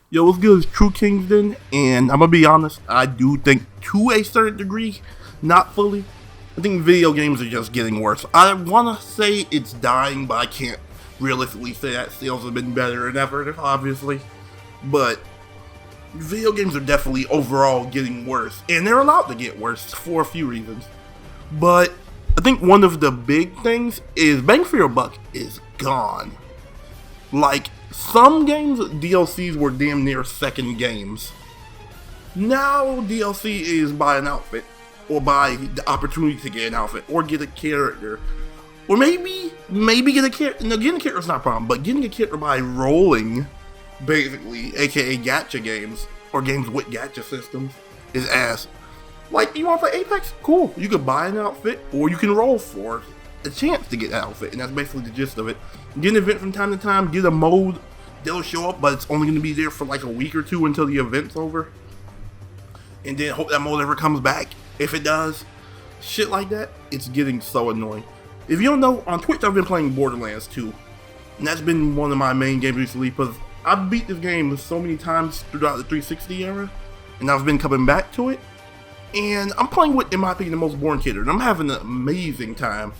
Yo, what's good? It's True Kingston, and I'm gonna be honest, I do think to a certain degree, not fully, I think video games are just getting worse. I wanna say it's dying, but I can't realistically say that sales have been better than ever, obviously. But video games are definitely overall getting worse, and they're allowed to get worse for a few reasons. But I think one of the big things is bang for your buck is gone. Like, some games, DLCs were damn near second games. Now, DLC is buy an outfit, or buy the opportunity to get an outfit, or get a character. Or maybe get a character. No, getting a character is not a problem, but getting a character by rolling, basically, aka gacha games, or games with gacha systems, is ass. Like, you want to play Apex? Cool. You could buy an outfit, or you can roll for a chance to get that outfit, and that's basically the gist of it. Get an event from time to time, get a mode, they'll show up, but it's only going to be there for like a week or two until the event's over. And then hope that mode ever comes back. If it does, shit like that, it's getting so annoying. If you don't know, on Twitch I've been playing Borderlands 2. And that's been one of my main games recently, because I've beat this game so many times throughout the 360 era, and I've been coming back to it. And I'm playing with, in my opinion, the most boring kid, and I'm having an amazing time.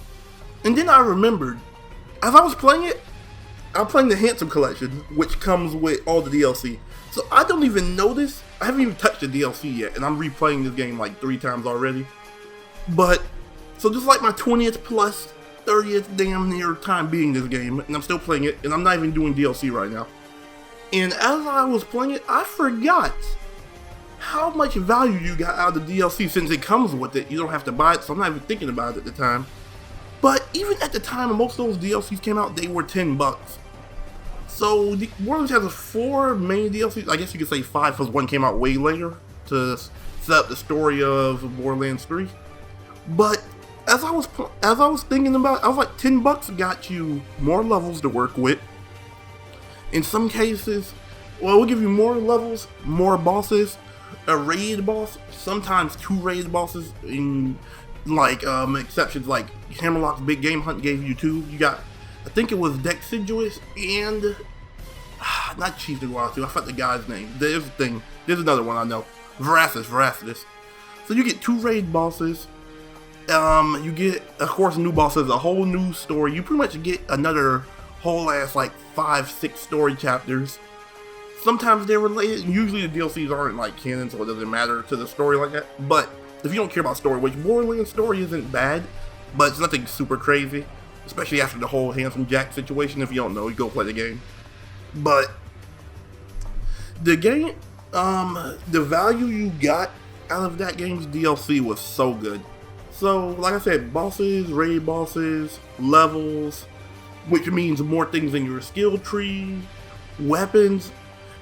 And then I remembered, as I was playing it, I'm playing the Handsome Collection, which comes with all the DLC. So I don't even know this. I haven't even touched the DLC yet, and I'm replaying this game like 3 times already. But, so just like my 20th plus 30th damn near time beating this game, and I'm still playing it, and I'm not even doing DLC right now. And as I was playing it, I forgot how much value you got out of the DLC since it comes with it. You don't have to buy it, so I'm not even thinking about it at the time. But even at the time when most of those DLCs came out, they were $10. So Borderlands has 4 main DLCs. I guess you could say 5 because one came out way later to set up the story of Borderlands 3. But as I was thinking about it, I was like, $10 got you more levels to work with. In some cases, well, we'll give you more levels, more bosses, a raid boss, sometimes 2 raid bosses. In like exceptions like Hammerlock's Big Game Hunt gave you 2. You got, I think it was Deciduous and not Chief Iguazu, I forgot the guy's name. There's a thing. There's another one I know. Veracitus. So you get 2 raid bosses. You get, of course, new bosses, a whole new story. You pretty much get another whole ass like 5-6 story chapters. Sometimes they're related. Usually the DLCs aren't like canon, so it doesn't matter to the story like that. But if you don't care about story, which Borderlands story isn't bad, but it's nothing super crazy, especially after the whole Handsome Jack situation. If you don't know, you go play the game. But the game, the value you got out of that game's DLC was so good. So, like I said, bosses, raid bosses, levels, which means more things in your skill tree, weapons.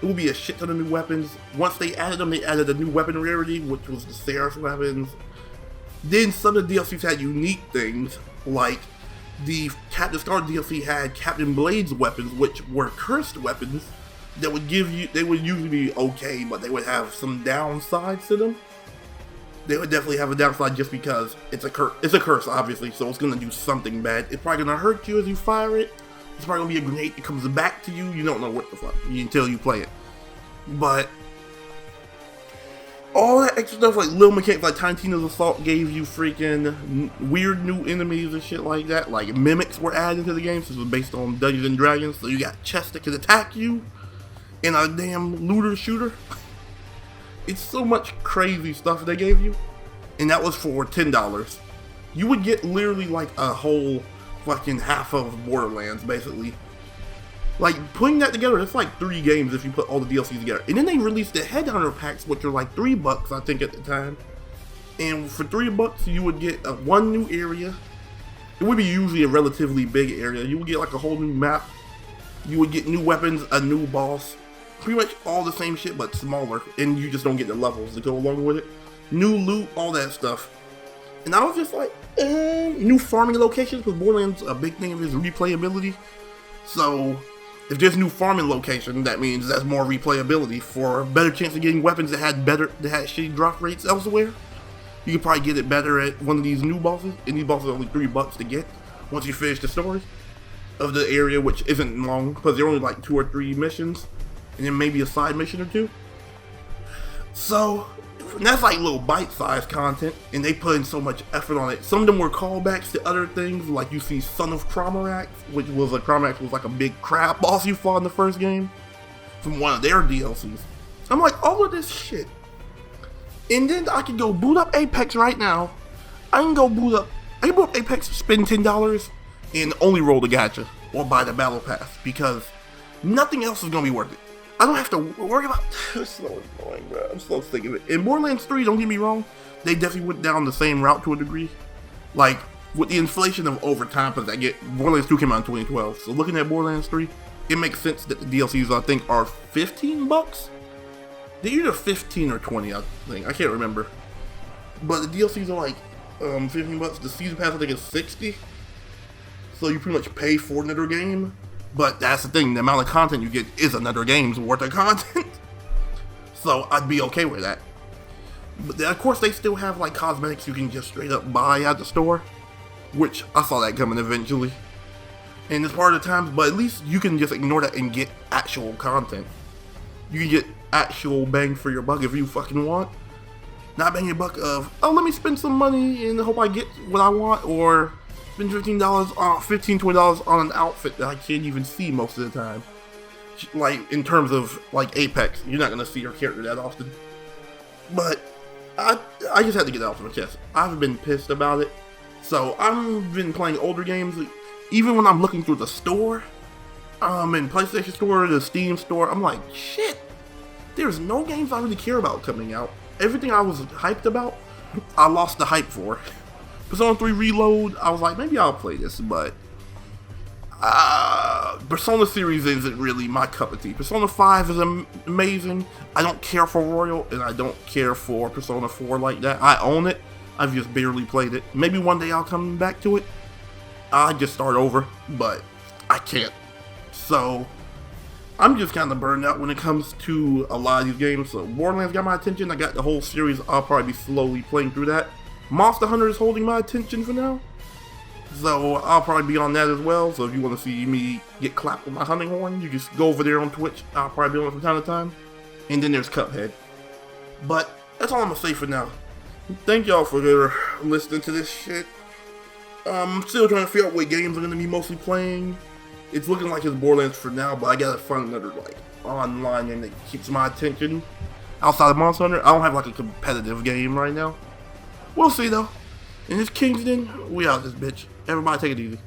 It will be a shit ton of new weapons. Once they added them, they added a new weapon rarity, which was the Seraph weapons. Then some of the DLCs had unique things, like the Captain Scar DLC had Captain Blade's weapons, which were cursed weapons that would give you, they would usually be okay, but they would have some downsides to them. They would definitely have a downside just because it's a curse, obviously, so it's gonna do something bad. It's probably gonna hurt you as you fire it. It's probably gonna be a grenade that comes back to you. You don't know what the fuck until you play it. But all that extra stuff, like little mechanics, like Tiny Tina's Assault gave you freaking weird new enemies and shit like that. Like mimics were added to the game, so it was based on Dungeons and Dragons. So you got chests that can attack you in a damn looter shooter. It's so much crazy stuff they gave you, and that was for $10. You would get literally like a whole fucking half of Borderlands, basically. Like, putting that together, it's like 3 games if you put all the DLCs together. And then they released the Headhunter packs, which are like $3, I think, at the time. And for $3, you would get 1 new area. It would be usually a relatively big area. You would get like a whole new map. You would get new weapons, a new boss. Pretty much all the same shit, but smaller. And you just don't get the levels to go along with it. New loot, all that stuff. And I was just like, new farming locations, because Borderlands, a big thing of his replayability. So, if there's new farming location, that means that's more replayability for a better chance of getting weapons that had shitty drop rates elsewhere. You could probably get it better at one of these new bosses, and these bosses are only $3 to get once you finish the story of the area, which isn't long, because they're only like 2 or 3 missions. and then maybe a side mission or two. So that's like little bite-sized content, and they put in so much effort on it. Some of them were callbacks to other things, like you see Son of Cromorax, which was like a big crab boss you fought in the first game from one of their DLCs. I'm like, all of this shit. And then I can go boot up Apex right now. I can boot up Apex, spend $10, and only roll the gacha or buy the battle pass, because nothing else is gonna be worth it. I don't have to worry about. It's so annoying, bro. I'm so sick of it. In Borderlands 3, don't get me wrong, they definitely went down the same route to a degree. Like, with the inflation of overtime, because Borderlands 2 came out in 2012. So looking at Borderlands 3, it makes sense that the DLCs, I think, are $15. They're either 15 or 20, I think. I can't remember. But the DLCs are like $15. The season pass, I think, is 60. So you pretty much pay for another game. But that's the thing, the amount of content you get is another game's worth of content. So I'd be okay with that. But of course they still have like cosmetics you can just straight up buy at the store, which I saw that coming eventually. And it's part of the times, but at least you can just ignore that and get actual content. You can get actual bang for your buck if you fucking want. Not bang your buck of, oh, let me spend some money and hope I get what I want, or spend $15 on $20 on an outfit that I can't even see most of the time. Like, in terms of like Apex, you're not gonna see your character that often. But I just had to get that off my chest. I've been pissed about it. So I've been playing older games. Even when I'm looking through the store, in PlayStation Store, the Steam Store, I'm like, shit, there's no games I really care about coming out. Everything I was hyped about, I lost the hype for. Persona 3 Reload, I was like, maybe I'll play this, but Persona series isn't really my cup of tea. Persona 5 is amazing. I don't care for Royal, and I don't care for Persona 4 like that. I own it. I've just barely played it. Maybe one day I'll come back to it. I just start over, but I can't. So I'm just kind of burned out when it comes to a lot of these games. So Borderlands got my attention. I got the whole series. I'll probably be slowly playing through that. Monster Hunter is holding my attention for now, so I'll probably be on that as well. So if you want to see me get clapped with my hunting horn, you just go over there on Twitch. I'll probably be on it from time to time. And then there's Cuphead. But that's all I'm gonna say for now. Thank y'all for listening to this shit. I'm still trying to figure out what games I'm gonna be mostly playing. It's looking like it's Borderlands for now, but I gotta find another like online game that keeps my attention outside of Monster Hunter. I don't have like a competitive game right now. We'll see though. And it's Kingston. We out this bitch. Everybody take it easy.